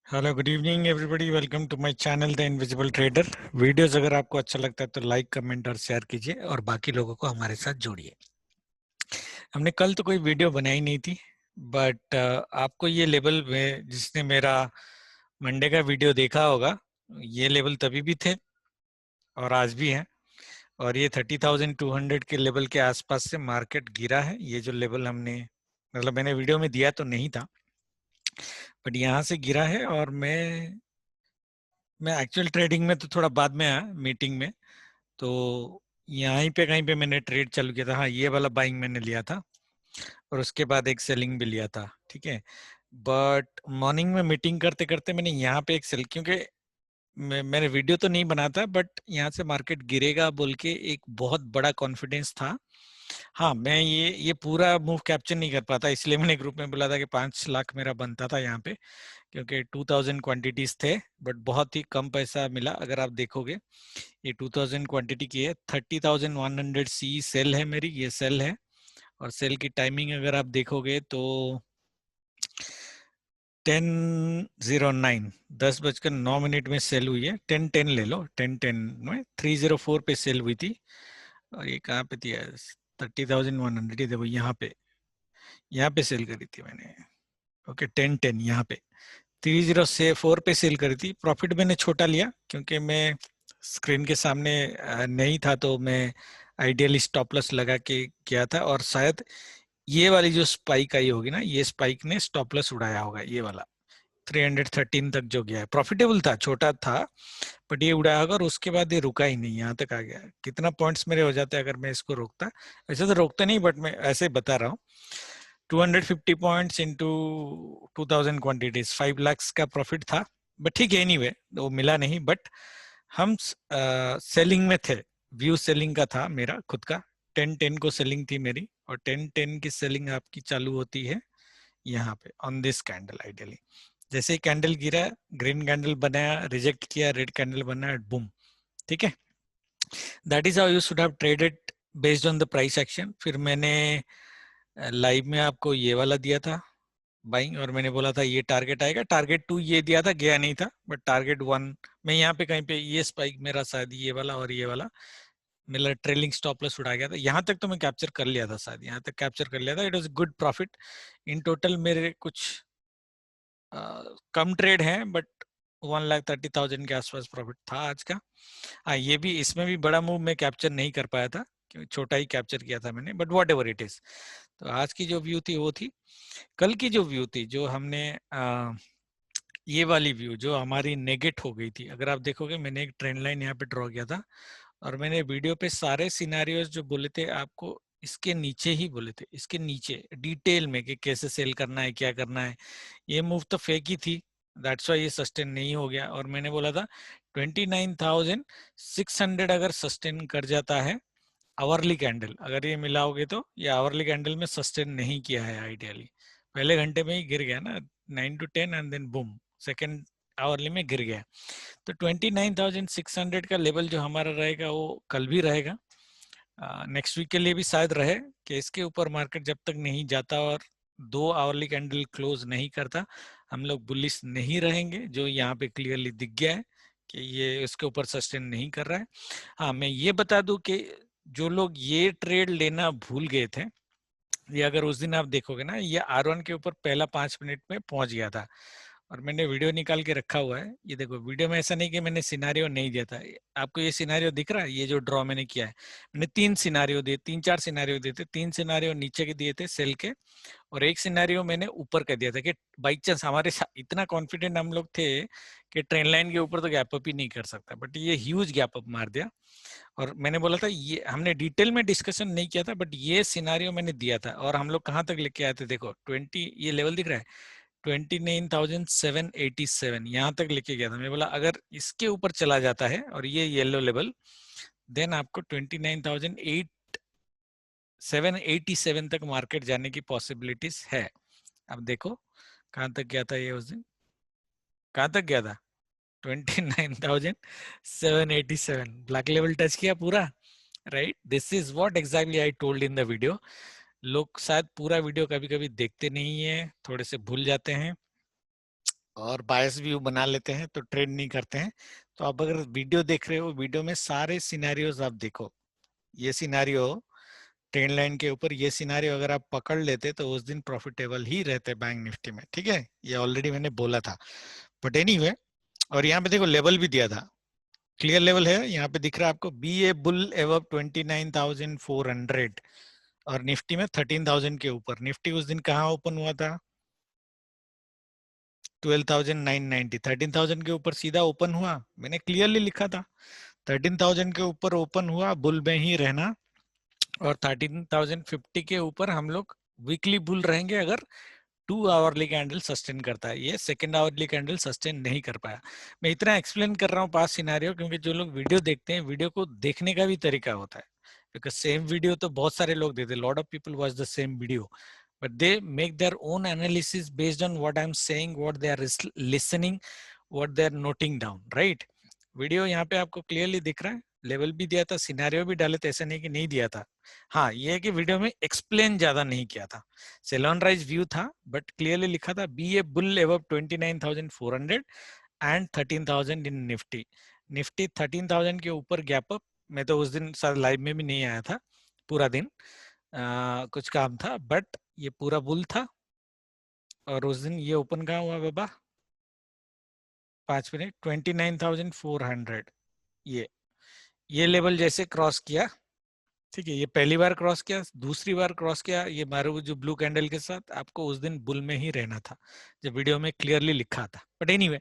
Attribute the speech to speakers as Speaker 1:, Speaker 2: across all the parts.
Speaker 1: Hello good evening everybody, welcome to my channel the invisible trader. Videos अगर आपको अच्छा लगता है तो लाइक कमेंट और शेयर कीजिए और बाकी लोगों को हमारे साथ जोड़िए। हमने कल तो कोई वीडियो बनाई नहीं थी, बट आपको ये लेवल में जिसने मेरा मंडे का वीडियो देखा होगा, ये लेवल तभी भी थे और आज भी हैं। और ये 30,200 के लेवल के आसपास से मार्केट गिरा है। ये जो लेवल हमने मतलब मैंने वीडियो में दिया तो नहीं था, बट यहाँ से गिरा है। और मैं एक्चुअल ट्रेडिंग में तो थोड़ा बाद में आया मीटिंग में, तो यहीं पे कहीं पे मैंने ट्रेड चालू किया था। हाँ, ये वाला बाइंग मैंने लिया था और उसके बाद एक सेलिंग भी लिया था, ठीक है। बट मॉर्निंग में मीटिंग करते करते मैंने यहाँ पे एक सेल, क्योंकि मैंने वीडियो तो नहीं बना था, बट यहाँ से मार्केट गिरेगा बोल के एक बहुत बड़ा कॉन्फिडेंस था। हाँ, मैं ये पूरा मूव कैप्चर नहीं कर पाता, इसलिए मैंने ग्रुप में बोला था कि 5 लाख मेरा बनता था यहाँ पे, क्योंकि 2000 क्वांटिटीज थे, बट बहुत ही कम पैसा मिला। अगर आप देखोगे ये 2000 क्वांटिटी की है, 30,100 सी सेल है मेरी, ये सेल है। और सेल की टाइमिंग अगर आप देखोगे तो 10:09 10:09 में सेल हुई है। 10:10 ले लो, 10:10 में 304 पे सेल हुई थी। और ये कहाँ पे थी? 30,100, देखो यहाँ पे सेल करी थी मैंने। ओके, 10:10 यहाँ पे 304 पे सेल करी थी। प्रॉफिट मैंने छोटा लिया क्योंकि मैं स्क्रीन के सामने नहीं था, तो मैं आइडियली स्टॉप लॉस लगा के किया था। और शायद ये वाली जो स्पाइक आई होगी ना, ये स्पाइक ने स्टॉप लॉस उड़ाया होगा। ये वाला 313 तक जो गया है, प्रॉफिटेबल था, छोटा था, बट ये उड़ाया होगा। और उसके बाद ये रुका ही नहीं, यहाँ तक आ गया। कितना पॉइंट्स मेरे हो जाते अगर मैं इसको रोकता? ऐसे तो रोकता नहीं, बट मैं ऐसे बता रहा हूँ। 250 पॉइंट्स इंटू 2000 क्वांटिटीज, 5 लाख का प्रॉफिट था। बट ठीक है, एनीवे वो मिला नहीं। बट हम सेलिंग में थे, व्यू सेलिंग का था मेरा खुद का। 10:10 को सेलिंग थी मेरी, और 10:10 की सेलिंग आपकी चालू होती है यहाँ पे ऑन दिस कैंडल। आइडियली जैसे ही कैंडल गिरा, ग्रीन कैंडल बनाया, रिजेक्ट किया, रेड कैंडल बनाया, बूम, ठीक है। That is how you should have traded based on the price action. फिर मैंने लाइव में आपको ये वाला दिया था बाइंग, और मैंने बोला था ये टारगेट आएगा। टारगेट 2 ये दिया था, गया नहीं था, बट टारगेट 1 मैं यहाँ पे कहीं पे ये स्पाइक मेरा शायद ये वाला और ये वाला मेरा ट्रेलिंग स्टॉप लॉस उड़ा गया था। यहाँ तक तो मैं कैप्चर कर लिया था, शायद यहाँ तक कैप्चर कर लिया था। It was good profit. In total मेरे कुछ कम ट्रेड है, बट 1,30,000 के आसपास प्रॉफिट था आज का। हाँ, ये भी, इसमें भी बड़ा मूव मैं कैप्चर नहीं कर पाया था क्योंकि छोटा ही कैप्चर किया था मैंने, but what ever it is. तो आज की जो व्यू थी वो थी। कल की जो व्यू थी, जो हमने ये वाली व्यू जो हमारी नेगेट हो गई थी, अगर आप देखोगे मैंने एक ट्रेंड लाइन यहाँ पे ड्रॉ किया था, और मैंने वीडियो पे सारे सिनेरियोज जो बोले थे आपको इसके नीचे ही बोले थे, इसके नीचे डिटेल में कि कैसे सेल करना है, क्या करना है। ये मूव तो फेक ही थी, दैट्स वाई ये सस्टेन नहीं हो गया। और मैंने बोला था 29,600 अगर सस्टेन कर जाता है आवरली कैंडल, अगर ये मिलाओगे तो ये आवरली कैंडल में सस्टेन नहीं किया है आइडियली। पहले घंटे में ही गिर गया ना, 9 to 10, and then boom second hourly में गिर गया। तो 29,600 का लेवल जो हमारा रहेगा वो कल भी रहेगा, नेक्स्ट वीक के लिए भी शायद रहे, कि इसके ऊपर मार्केट जब तक नहीं जाता और 2 आवरली कैंडल क्लोज नहीं करता, हम लोग बुलिश नहीं रहेंगे। जो यहाँ पे क्लियरली दिख गया है कि ये इसके ऊपर सस्टेन नहीं कर रहा है। हाँ, मैं ये बता दूं कि जो लोग ये ट्रेड लेना भूल गए थे, ये अगर उस दिन आप देखोगे ना, ये R1 के ऊपर पहला 5 मिनट में पहुंच गया था। और मैंने वीडियो निकाल के रखा हुआ है, ये देखो। वीडियो में ऐसा नहीं कि मैंने सिनारियो नहीं दिया था। आपको ये सिनारियो दिख रहा है, ये जो ड्रॉ मैंने किया है, मैंने 3 सिनारियो दिए, 3-4 सिनारियो दिए थे। 3 सिनारियो नीचे के दिए थे सेल के, और एक सिनेरियो मैंने ऊपर कर दिया था कि बाई चांस हमारे साथ इतना कॉन्फिडेंट हम लोग थे कि ट्रेन लाइन के ऊपर तो गैप अप ही नहीं कर सकता, बट ये ह्यूज गैप अप मार दिया। और मैंने बोला था, ये हमने डिटेल में डिस्कशन नहीं किया था, बट ये सिनारियो मैंने दिया था। और हम लोग कहाँ तक लेके आए थे, देखो 20, ये लेवल दिख रहा है 29,787, यहाँ तक लेके गया था। मैं बोला अगर इसके ऊपर चला जाता है और ये येलो लेवल, देन आपको 29,787 तक मार्केट जाने की पॉसिबिलिटीज है। अब देखो कहाँ तक गया था ये उस दिन, कहाँ तक गया था? 29,787 ब्लैक लेवल टच किया पूरा, right. This is what exactly I told in the video. लोग शायद पूरा वीडियो कभी कभी देखते नहीं है, थोड़े से भूल जाते हैं। और बायस व्यू बना लेते हैं तो ट्रेड नहीं करते हैं। तो आप अगर वीडियो देख रहे हो, वीडियो में सारे सिनेरियोज आप देखो। ये सिनेरियो ट्रेंड लाइन के ऊपर, ये सिनेरियो अगर आप पकड़ लेते तो उस दिन प्रॉफिटेबल ही रहते बैंक निफ्टी में, ठीक है, ये ऑलरेडी मैंने बोला था। बट एनीवे, और यहाँ पे देखो लेवल भी दिया था, क्लियर लेवल है यहाँ पे दिख रहा है आपको, बी ए बुल एवब 29,400 और निफ्टी में 13,000 के ऊपर। निफ्टी उस दिन कहाँ ओपन हुआ था? 12,990, 13,000 के ऊपर सीधा ओपन हुआ, मैंने क्लियरली लिखा था 13,000 के ऊपर ओपन हुआ, बुल में ही रहना। और 13,050 के ऊपर हम लोग वीकली बुल रहेंगे अगर 2 आवरली कैंडल सस्टेन करता है। ये सेकंड आवरली कैंडल सस्टेन नहीं कर पाया। मैं इतना एक्सप्लेन कर रहा हूँ पास सिनेरियो, क्योंकि जो लोग वीडियो देखते हैं, वीडियो को देखने का भी तरीका होता है, बिकॉज सेम वीडियो तो बहुत सारे लोग देते हैं, lot of people watch the same video, but they make their own analysis based on what I'm saying, what they are listening, what they are noting down, right? Video यहाँ पे आपको clearly दिख रहा है, लेवल भी दिया था, scenario भी डाले थे, ऐसा नहीं कि नहीं दिया था। हाँ, ये है कि वीडियो में एक्सप्लेन ज्यादा नहीं किया था, सेल राइज व्यू था, बट क्लियरली लिखा था be a bull above 29,400 and 13,000 in Nifty. Nifty 13,000 के ऊपर गैप अप। मैं तो उस दिन शायद लाइव में भी नहीं आया था पूरा दिन, कुछ काम था, बट ये पूरा बुल था। और उस दिन ये ओपन कहाँ हुआ बाबा? 5 मिनट 29,400। ये लेवल जैसे क्रॉस किया, ठीक है, ये पहली बार क्रॉस किया, दूसरी बार क्रॉस किया, ये मारू जो ब्लू कैंडल के साथ, आपको उस दिन बुल में ही रहना था, जब वीडियो में क्लियरली लिखा था। बट एनीवे,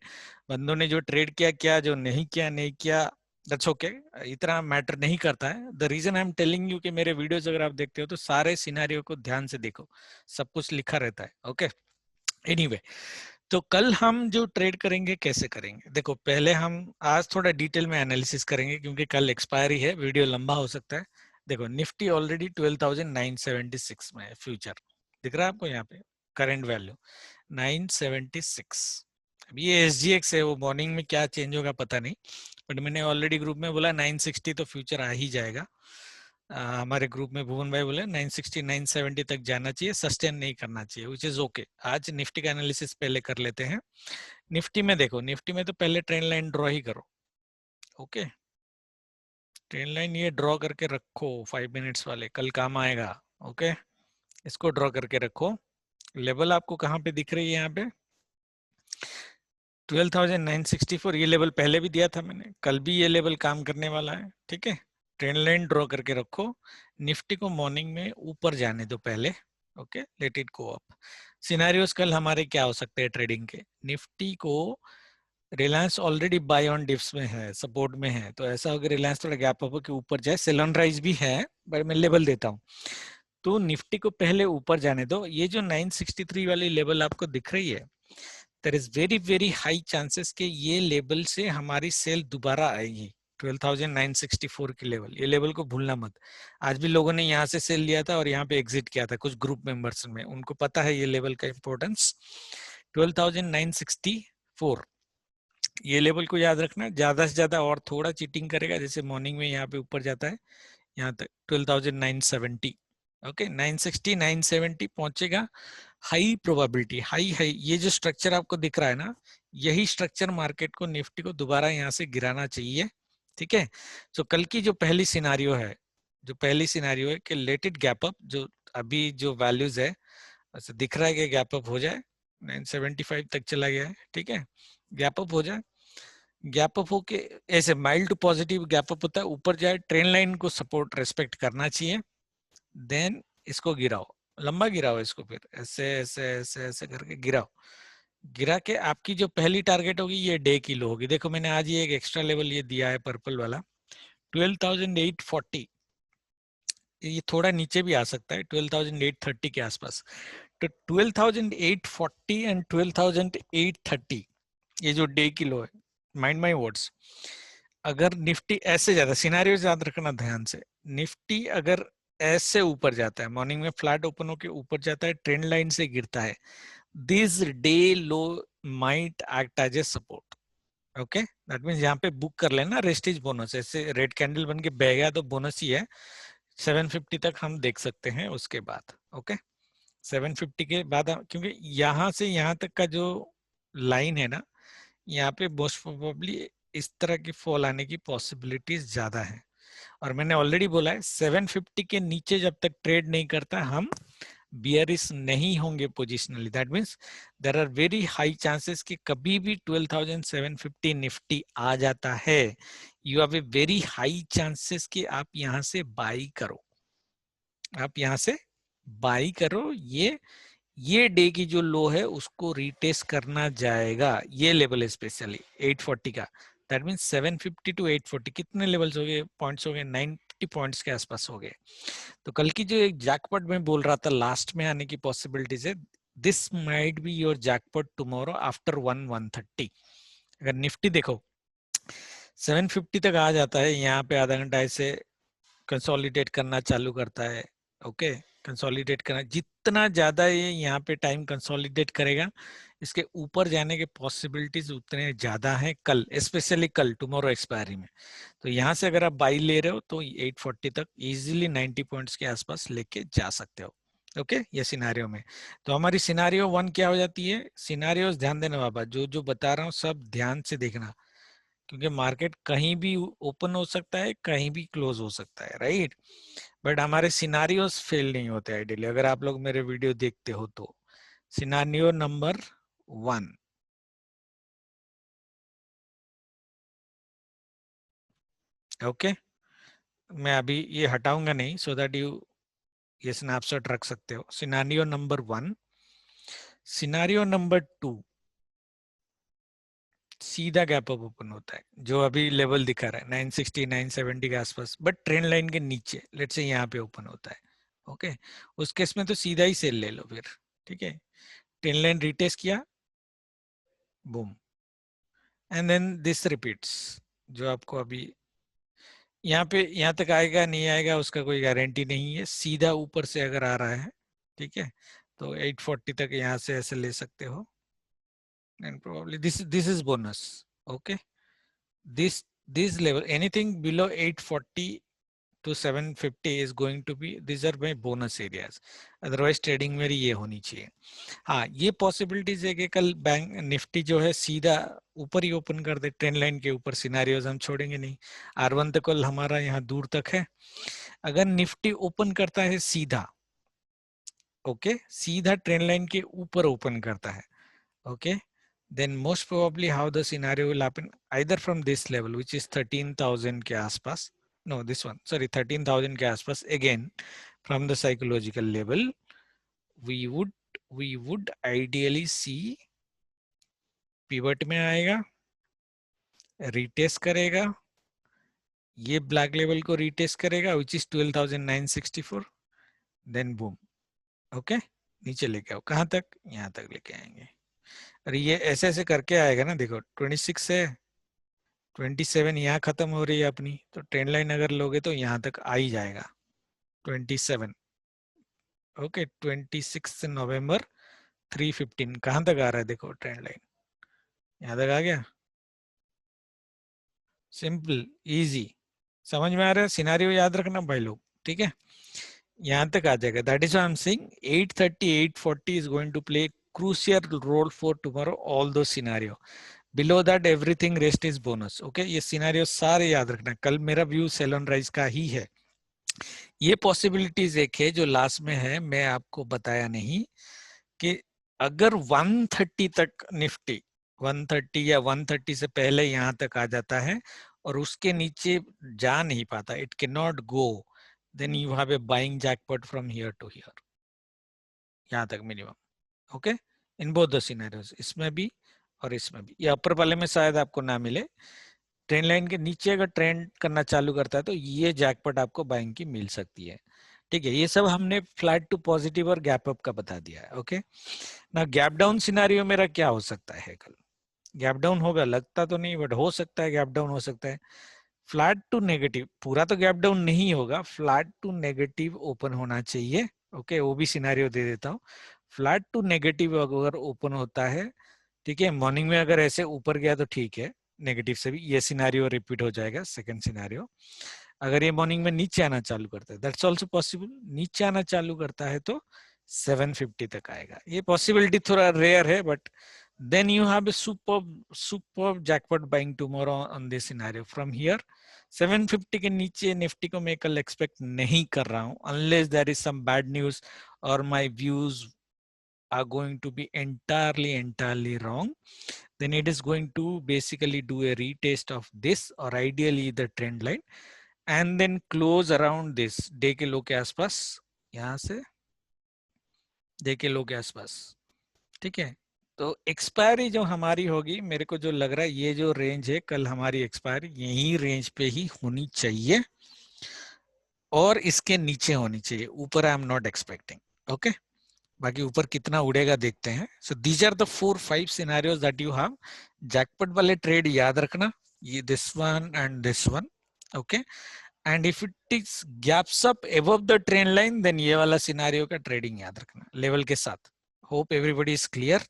Speaker 1: बंदों ने जो ट्रेड किया किया, जो नहीं किया नहीं किया, दैट्स ओके, इतना मैटर नहीं करता है। The reason I am telling you कि मेरे वीडियोस अगर आप देखते हो तो सारे सिनेरियो को ध्यान से देखो, सब कुछ लिखा रहता है, ओके। एनीवे, तो कल हम जो ट्रेड करेंगे कैसे करेंगे, देखो पहले हम आज थोड़ा डिटेल में एनालिसिस करेंगे, क्योंकि कल एक्सपायरी है, वीडियो लंबा हो सकता है। देखो निफ्टी ऑलरेडी 12,976 में है, फ्यूचर दिख रहा है आपको यहाँ पे, करंट वैल्यू 976। अब ये SGX है, वो मॉर्निंग में क्या चेंज होगा पता नहीं, बट मैंने ऑलरेडी ग्रुप में बोला 960 तो फ्यूचर आ ही जाएगा। हमारे ग्रुप में भुवन भाई बोले 960 970 तक जाना चाहिए, सस्टेन नहीं करना चाहिए, विच इज ओके। आज निफ्टी का एनालिसिस पहले कर लेते हैं। निफ्टी में देखो, निफ्टी में तो पहले ट्रेंड लाइन ड्रॉ ही करो, ओके। ट्रेंड लाइन ये ड्रॉ करके रखो, 5 मिनट्स वाले, कल काम आएगा, ओके। इसको ड्रॉ करके रखो। लेवल आपको कहाँ पे दिख रही है? यहाँ पे 12,964, ये लेवल पहले भी दिया था मैंने, कल भी ये लेवल काम करने वाला है, ठीक है। ट्रेंड लाइन ड्रॉ करके रखो। निफ्टी को मॉर्निंग में ऊपर जाने दो पहले, okay, let it go up. Scenarios कल हमारे क्या हो सकते हैं ट्रेडिंग के? निफ्टी को Reliance already buy on dips में है, सपोर्ट में है, तो ऐसा होगा रिलायंस थोड़ा गैप अप के ऊपर जाए, सेल ऑन राइज भी है, बट मैं लेवल देता हूँ। तो निफ्टी को पहले ऊपर जाने दो। ये जो 963 वाली लेवल आपको दिख रही है, there is very very high chances कि ये लेवल से हमारी सेल दोबारा आएगी, 12,964 की लेवल। ये लेवल को भूलना मत। आज भी लोगों ने यहाँ से सेल लिया था और यहाँ पे एग्जिट किया था, कुछ ग्रुप मेंबर्स में, उनको पता है ये लेवल का इंपॉर्टेंस। 12,964 ये लेवल को याद रखना। ज्यादा से ज्यादा और थोड़ा चीटिंग करेगा, जैसे मॉर्निंग में यहाँ पे ऊपर जाता है यहाँ तक 12,970, ओके। 960 970 पहुंचेगा, हाई प्रोबेबिलिटी, हाई हाई। ये जो स्ट्रक्चर आपको दिख रहा है ना, यही स्ट्रक्चर मार्केट को, निफ्टी को दोबारा यहाँ से गिराना चाहिए, ठीक है। तो कल की जो पहली सिनारियो है, कि लेट इट गैप अप, जो अभी जो वैल्यूज है, ऐसे दिख रहा है कि गैप अप हो जाए, 975 तक चला गया है, ठीक है, गैप अप हो जाए। गैप अप होके ऐसे mild to positive gap up होता है, ऊपर जाए, ट्रेंड लाइन को सपोर्ट रेस्पेक्ट करना चाहिए, देन इसको गिराओ, लंबा गिराओ इसको, फिर ऐसे ऐसे ऐसे ऐसे करके गिराओ। गिरा के आपकी जो पहली टारगेट होगी ये डे की लो होगी। देखो मैंने आज ये एक एक्स्ट्रा लेवल ये दिया है पर्पल वाला, 12,840। ये थोड़ा नीचे भी आ सकता है, 12,830 के आसपास। तो 12,840 एंड 12,830 ये जो डे की लो है, माइंड माई वर्ड्स। अगर निफ्टी ऐसे जाता है, सिनेरियो याद रखना ध्यान से, निफ्टी अगर ऐसे ऊपर जाता है, मॉर्निंग में फ्लैट ओपन होकर ऊपर जाता है, ट्रेंड लाइन से गिरता है, this day low might act as a support, okay. That means यहाँ पे बुक कर लेना रेस्टेज बोनस, ऐसे रेड कैंडल बन के बह गया तो बोनस ही है। 750 तक हम देख सकते हैं उसके बाद, ओके। 750 के बाद, क्योंकि यहाँ से यहाँ तक का जो लाइन है ना, यहाँ पे मोस्ट प्रोबेबली इस तरह की फॉल आने की पॉसिबिलिटीज ज्यादा है। और मैंने ऑलरेडी बोला है 750 के नीचे जब तक ट्रेड नहीं करता हम बियरिश नहीं होंगे positionally. That means there are very high chances कि कभी भी 12,750 निफ्टी आ जाता है, you have a very high chances कि आप यहां से बाई करो, आप यहां से बाई करो। ये डे की जो लो है उसको रिटेस्ट करना जाएगा, ये लेवल है स्पेशली 840 का। दैट मीन्स 750 टू 840 कितने लेवल्स हो गए, पॉइंट्स हो गए, 90 पॉइंट्स के आसपास हो गए। तो कल की जो एक जैकपॉट में बोल रहा था लास्ट में आने की पॉसिबिलिटीज है, this might be your jackpot tomorrow after 130। अगर निफ्टी देखो 750 तक आ जाता है, यहाँ पे आधा घंटा ऐसे कंसोलिडेट करना चालू करता है। ओके, कंसोलिडेट करना, जितना ज्यादा ये यहाँ पे टाइम कंसोलिडेट करेगा इसके ऊपर जाने के पॉसिबिलिटीज उतने ज्यादा हैं कल, स्पेशली कल टुमारो एक्सपायरी में। तो यहाँ से अगर आप बाई ले रहे हो तो 840 तक इजीली 90 पॉइंट्स के आसपास लेके जा सकते हो। ओके, ये सिनारियो में। तो हमारी सिनारियो 1 क्या हो जाती है, सिनारियो ध्यान देना बाबा, जो जो बता रहा हूँ सब ध्यान से देखना, क्योंकि मार्केट कहीं भी ओपन हो सकता है, कहीं भी क्लोज हो सकता है, राइट। बट हमारे सिनारियोस फेल नहीं होते आइडियली, अगर आप लोग मेरे वीडियो देखते हो तो। सिनारियो नंबर 1, ओके, मैं अभी ये हटाऊंगा नहीं, सो दैट यू ये स्नैपशॉट रख सकते हो। Scenario number 1। सिनारियो नंबर 2, सीधा गैप अप ओपन होता है जो अभी लेवल दिखा रहा है 960 970 के आसपास, बट ट्रेंड लाइन के नीचे, लेट्स से यहाँ पे ओपन होता है। ओके, उस केस में तो सीधा ही सेल ले लो फिर, ठीक है। ट्रेंड लाइन रिटेस्ट किया, boom, and then this repeats, जो आपको अभी यहाँ पे यहाँ तक आएगा नहीं आएगा उसका कोई गारंटी नहीं है, सीधा ऊपर से अगर आ रहा है, ठीक है, तो 840 तक यहाँ से ऐसे ले सकते हो, and probably this is bonus. Okay, this level, anything below 840 to 750 is going to be, these are my bonus areas, otherwise trading मेरी ये होनी चाहिए। हाँ, ये पॉसिबिलिटीज है कि कल बैंक निफ्टी जो है सीधा ऊपर ही ओपन कर दे, ट्रेंड लाइन के ऊपर, सिनारियोज हम छोड़ेंगे नहीं। R1 तक कल हमारा यहाँ दूर तक है, अगर निफ्टी ओपन करता है सीधा, ओके, सीधा ट्रेंड लाइन के ऊपर ओपन करता है, okay, then most probably how the scenario will happen, either from this level which is 13,000 के आसपास, no this one, sorry 13,000 के आसपास, again from the psychological level we would ideally see pivot में आएगा, रिटेस्ट करेगा, ये ब्लैक लेवल को retest करेगा which is 12,964, then boom, okay, नीचे लेके आओ, कहाँ तक, यहाँ तक लेके आएंगे। अरे ये ऐसे ऐसे करके आएगा ना, देखो 26 से 27 यहाँ खत्म हो रही है अपनी, तो ट्रेंड लाइन अगर लोगे तो यहाँ तक आ ही जाएगा 27। ओके, 26 नवंबर 315 कहाँ तक आ रहा है, देखो ट्रेंड लाइन यहाँ तक आ गया। सिंपल, इजी, समझ में आ रहा है, सिनारियो याद रखना भाई लोग, ठीक है, यहाँ तक आ जाएगा। That is why I am saying 830 840 is going to play crucial role for tomorrow, all those scenario. Below that everything rest is bonus. Okay, ये सिनारियो सारे याद रखना, कल मेरा व्यू सेल ऑन राइज का ही है। ये पॉसिबिलिटीज एक है जो लास्ट में है, मैं आपको बताया नहीं, कि अगर 130 तक निफ्टी 130 या 130 से पहले यहाँ तक आ जाता है और उसके नीचे जा नहीं पाता, it can not go, then you have a buying jackpot from here to here, यहाँ तक minimum. Okay, in both the scenarios, इसमें भी और इसमें भी। ये अपर वाले में शायद आपको ना मिले, ट्रेंड लाइन के नीचे अगर ट्रेंड करना चालू करता है तो ये जैकपॉट आपको बाइंग की मिल सकती है, ठीक है। ये सब हमने फ्लैट टू पॉजिटिव और गैप अप का बता दिया है। ओके, ना गैप डाउन सिनेरियो मेरा क्या हो सकता है, कल गैप डाउन होगा लगता तो नहीं, बट हो सकता है गैप डाउन हो सकता है। फ्लैट टू नेगेटिव, पूरा तो गैप डाउन नहीं होगा, फ्लैट टू नेगेटिव ओपन होना चाहिए। ओके, वो भी सिनेरियो दे देता हूँ, फ्लैट टू नेगेटिव अगर ओपन होता है, ठीक है, मॉर्निंग में अगर ऐसे ऊपर गया तो ठीक है, नेगेटिव से भी ये सिनेरियो रिपीट हो जाएगा, सेकंड सिनेरियो। अगर ये मॉर्निंग में नीचे आना चालू करता है, दैट्स आल्सो पॉसिबल, नीचे आना चालू करता है तो 750 तक आएगा। ये पॉसिबिलिटी थोड़ा रेयर है, but then you have a superb jackpot buying tomorrow on this scenario. From here 750 के नीचे निफ्टी को मैं कल एक्सपेक्ट नहीं कर रहा हूं, unless there is some bad news or my views are going to be entirely wrong. Then it is going to basically do a retest of this or ideally the trend line and then close around this day के लो के आसपास, यहां से day के लो के आसपास, ठीक है। तो एक्सपायरी जो हमारी होगी, मेरे को जो लग रहा है ये जो रेंज है कल हमारी एक्सपायरी यही रेंज पे ही होनी चाहिए और इसके नीचे होनी चाहिए, ऊपर I am not expecting. Okay, बाकी ऊपर कितना उड़ेगा देखते हैं। So these are the 4-5 scenarios that you have. Jackpot वाले ट्रेड याद रखना, ये this one and this one. Okay, and if it is gaps up above the trend line then ये वाला सिनेरियो का ट्रेडिंग याद रखना लेवल के साथ। Hope everybody is clear.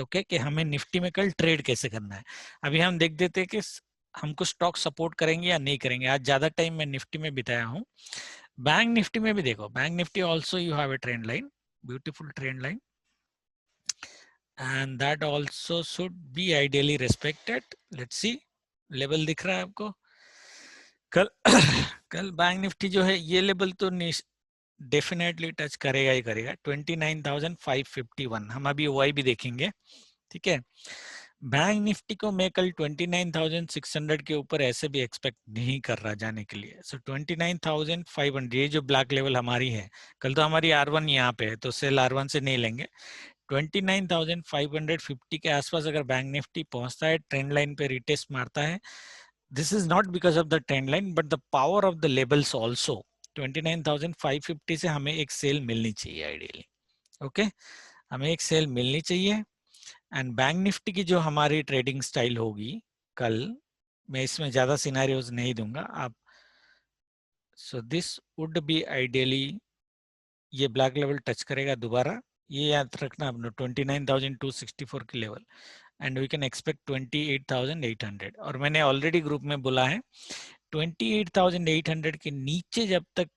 Speaker 1: Okay, कि हमें निफ्टी में कल ट्रेड कैसे करना है। अभी हम देख देते हैं कि हमको स्टॉक सपोर्ट करेंगे या नहीं करेंगे। आज ज्यादा टाइम मैं निफ्टी में बिताया हूँ। बैंक निफ्टी में भी देखो, bank Nifty also you have A trend line, beautiful trend line, and that also should be ideally respected. Let's see, level दिख रहा है आपको कल कल बैंक निफ्टी जो है ये लेवल तो डेफिनेटली टच करेगा ही करेगा, 29,551। हम अभी ओआई भी देखेंगे, ठीक है। बैंक निफ्टी को मैं कल 29,600 के ऊपर ऐसे भी एक्सपेक्ट नहीं कर रहा जाने के लिए। सो 29,500 ये जो ब्लैक लेवल हमारी है, कल तो हमारी R1 यहाँ पे है तो सेल R1 से नहीं लेंगे। 29,550 के आसपास अगर बैंक निफ्टी पहुंचता है, ट्रेंड लाइन पे रिटेस्ट मारता है, this is not because of the trend line but the power of the levels also. 29,550 से हमें एक सेल मिलनी चाहिए आइडियली। ओके, हमें एक सेल मिलनी चाहिए। एंड बैंक निफ्टी की जो हमारी ट्रेडिंग स्टाइल होगी कल, मैं इसमें ज्यादा सिनेरियोज नहीं दूंगा आप। So this would be ideally, ये ब्लैक लेवल टच करेगा दोबारा, ये याद रखना अपना 29,264 की लेवल, एंड वी कैन एक्सपेक्ट 28,800। और मैंने ऑलरेडी ग्रुप में बोला है 28,800 के नीचे जब तक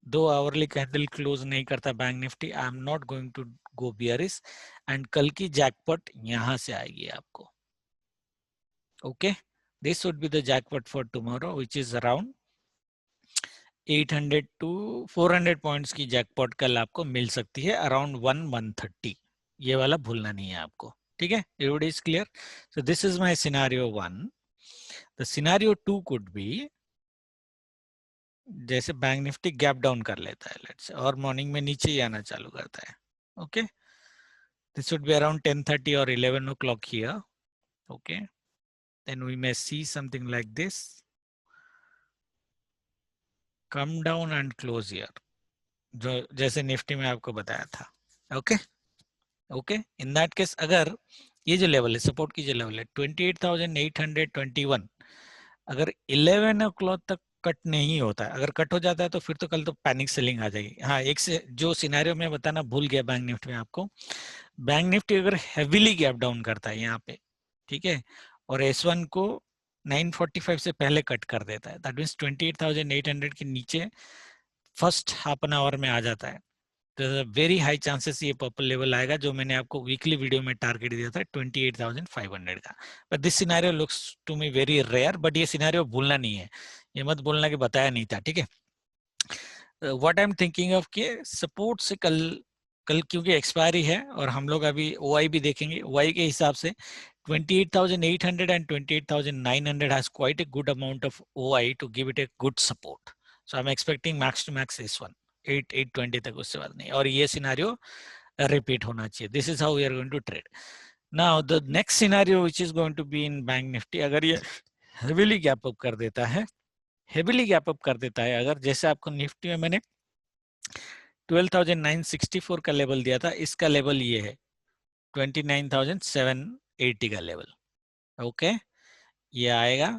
Speaker 1: 2 आवरली कैंडल क्लोज नहीं करता bank Nifty, I am not going to go bearish. And कल की जैकपॉट यहां से आएगी आपको। Okay, this would be the jackpot for tomorrow which is around 800 to 400 points की जैकपॉट कल आपको मिल सकती है, अराउंड 130। ये वाला भूलना नहीं है आपको, ठीक है। Everybody is clear. So this is my scenario 1। The scenario 2 could be, जैसे बैंक निफ्टी गैप डाउन कर लेता है लेट्स, और मॉर्निंग में नीचे ही आना चालू करता है। Okay, this would be around 10:30 or 11 o'clock here. Okay, then we may see something like this, come down and close here, जो जैसे निफ्टी में आपको बताया था। Okay okay, in that case अगर ये जो लेवल है सपोर्ट की जो लेवल है 28,821, अगर 11 o'clock तक कट नहीं होता है, अगर कट हो जाता है तो फिर तो कल तो पैनिक सेलिंग आ जाएगी। हाँ, एक से जो सिनेरियो में बताना भूल गया बैंक निफ्टी में आपको, बैंक निफ्टी अगर हेवीली गैप डाउन करता है यहाँ पे, ठीक है, और S1 को 945 से पहले कट कर देता है, दैट मींस 28,800 के नीचे फर्स्ट हाफ एन आवर में आ जाता है, तो वेरी हाई चांसेस ये पर्पल लेवल आएगा जो मैंने आपको वीकली वीडियो में टारगेट दिया था 28,500 का। But this scenario looks to me very rare, but ये सिनेरियो भूलना नहीं है, ये मत बोलना कि बताया नहीं था, ठीक है। What I am thinking of के सपोर्ट से कल क्योंकि एक्सपायरी है और हम लोग अभी ओआई भी देखेंगे, ओआई के हिसाब से 28,800 and 28,900 has quite a good amount of OI to give it a good support. So I'm expecting max to max S1 820 तक, उससे बाद नहीं, और ये सिनेरियो रिपीट होना चाहिए। This is how we are going to trade. Now the next scenario which is going to be in bank Nifty, अगर ये हेवीली गैप अप कर देता है, हेवीली गैप अप कर देता है, अगर जैसे आपको निफ्टी में मैंने 12,964 का लेवल दिया था, इसका लेवल ये है 29,780 का लेवल। ओके, ये आएगा,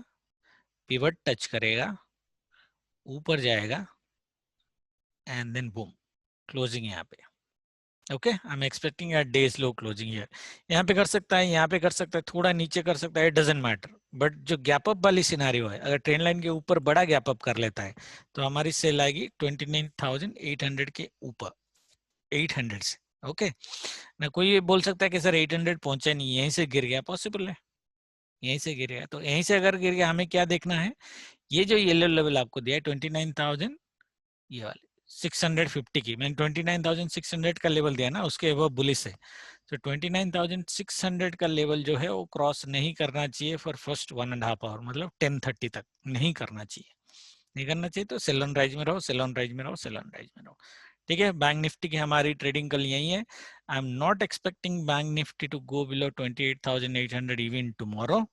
Speaker 1: पिवट टच करेगा, ऊपर जाएगा, एंड देन बूम क्लोजिंग यहाँ पे। Okay, I am expecting a days low closing here. यहाँ पे कर सकता है, यहाँ पे कर सकता है, थोड़ा नीचे कर सकता है, इट डजंट मैटर। बट जो गैप अप वाली सिनेरियो है, अगर ट्रेंड लाइन के ऊपर बड़ा गैप अप कर लेता है तो हमारी सेल आएगी 29,800 के ऊपर, 800 से। ओके ना कोई ये बोल सकता है कि सर 800 पहुंचा नहीं, यहीं से गिर गया, पॉसिबल है, यहीं से गिर गया। तो यहीं से अगर गिर गया, हमें क्या देखना है, ये जो येलो लेवल आपको दिया है 29,000, ये वाले 650 की, मैंने 29,600 का लेवल दिया ना, उसके वो बुलिश है। तो 29,600 का लेवल जो है वो क्रॉस नहीं करना चाहिए फॉर फर्स्ट 1.5 आवर, मतलब 10:30 तक नहीं करना चाहिए, नहीं करना चाहिए। तो सेल ऑन राइज में रहो, सेल ऑन राइज में रहो, सेल ऑन राइज में रहो। ठीक है, बैंक निफ्टी की हमारी ट्रेडिंग कल यही है। I am not expecting bank Nifty to go below 28,800 even tomorrow,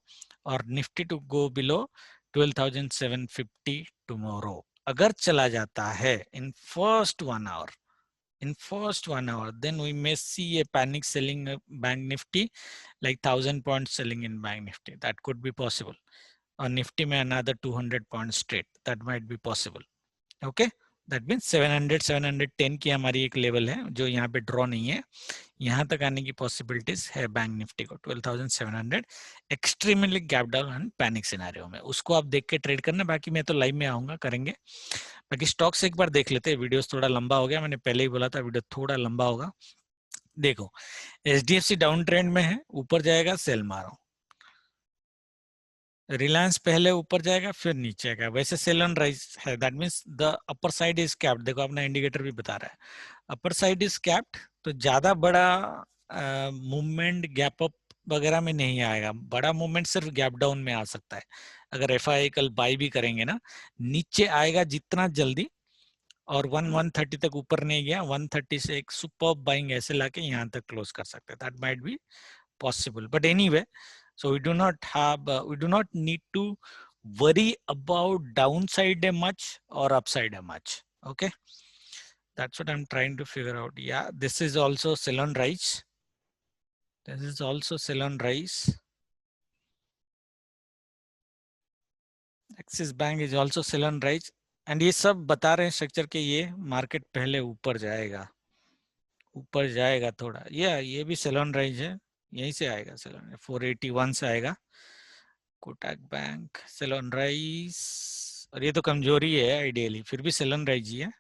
Speaker 1: और Nifty to go below 12,750 tomorrow. अगर चला जाता है in first 1 hour, in first 1 hour, then we may see a panic selling bank nifty, like 1,000 points selling in bank nifty, that could be possible, or nifty में another 200 points straight, that might be possible. Okay, that means 700 710 की हमारी एक level है जो यहाँ पे draw नहीं है, यहाँ तक आने की पॉसिबिलिटीज है बैंक निफ्टी को 12,700 extremely gap down and panic scenario में, उसको आप देख के ट्रेड करना। बाकी मैं तो लाइव में आऊंगा, करेंगे। बाकी स्टॉक्स एक बार देख लेते हैं, वीडियोस थोड़ा लंबा हो गया, मैंने पहले ही बोला था वीडियो थोड़ा लंबा होगा। देखो एचडीएफसी डाउन ट्रेंड में है, ऊपर जाएगा सेल मारो, रिलायंस पहले ऊपर जाएगा फिर नीचे आएगा, वैसे सेल ऑन राइज है, that means the upper side is capped. देखो अपना इंडिकेटर भी बता रहा है अपर साइड इज कैप्ड, तो ज्यादा बड़ा मूवमेंट गैप अप वगैरह में नहीं आएगा, बड़ा मूवमेंट सिर्फ गैप डाउन में आ सकता है। अगर एफआई कल बाई भी करेंगे ना, नीचे आएगा जितना जल्दी, और 130 तक ऊपर नहीं गया, 130 से एक सुपर बाइंग ऐसे लाके यहाँ तक क्लोज कर सकते हैं, that might be possible, but anyway, so we do not have we do not need to worry about downside much or upside much. Okay, that's what I'm trying to figure out. Yeah, this is also sell on rise, this is also sell on rise, Axis Bank is also sell on rise, and ये सब बता रहे हैं structure के ये market पहले ऊपर जाएगा, ऊपर जाएगा थोड़ा, ये भी सेल ऑन राइज है, यहीं से आएगा सेल ऑन, 481 से आएगा Kotak bank sell on rise, और ये तो कमजोरी है आइडियली, फिर भी सेल ऑन राइज ही है।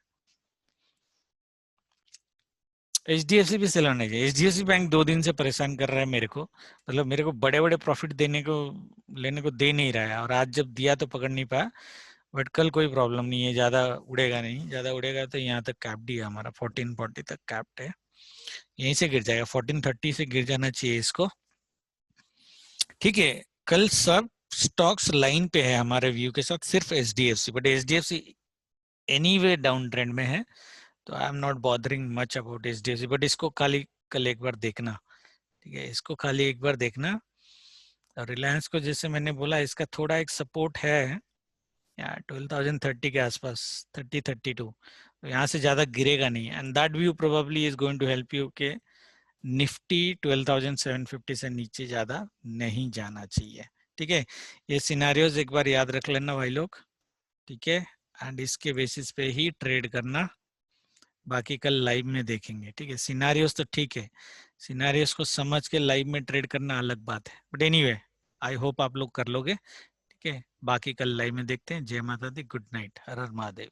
Speaker 1: एचडीएफसी भी सेल ऑन राइज है, एचडीएफसी बैंक 2 दिन से परेशान कर रहा है मेरे को, मतलब मेरे को बड़े बड़े प्रॉफिट देने को लेने को दे नहीं रहा है, और आज जब दिया तो पकड़ नहीं पाया, बट कल कोई प्रॉब्लम नहीं है, ज्यादा उड़ेगा नहीं, ज्यादा उड़ेगा तो यहाँ तक कैप्ड ही है हमारा, 1440 तक कैप्ड है, यहीं से गिर जाएगा, 1430 से गिर जाना चाहिए इसको। ठीक है, कल सब स्टॉक्स लाइन पे है हमारे व्यू के साथ, सिर्फ HDFC, but HDFC anyway down trend में है, तो आई am not bothering much about HDFC, but इसको खाली कल एक बार देखना, ठीक है, इसको खाली एक बार देखना। और रिलायंस को जैसे मैंने बोला, इसका थोड़ा एक सपोर्ट है यार 12,030 के आसपास, 30-32, तो यहाँ से ज्यादा गिरेगा नहीं, and that view probably is going to help you के निफ्टी 12,750 से नीचे ज्यादा नहीं जाना चाहिए। ठीक है, ये सिनारियोज एक बार याद रख लेना भाई लोग, ठीक है, एंड इसके बेसिस पे ही ट्रेड करना, बाकी कल लाइव में देखेंगे। ठीक है, सिनारियोज तो ठीक है, सिनारियोज को समझ के लाइव में ट्रेड करना अलग बात है, बट एनीवे आई होप आप लोग कर लोगे। ठीक है, बाकी कल लाइव में देखते हैं। जय माता दी, गुड नाइट, हर हर महादेव।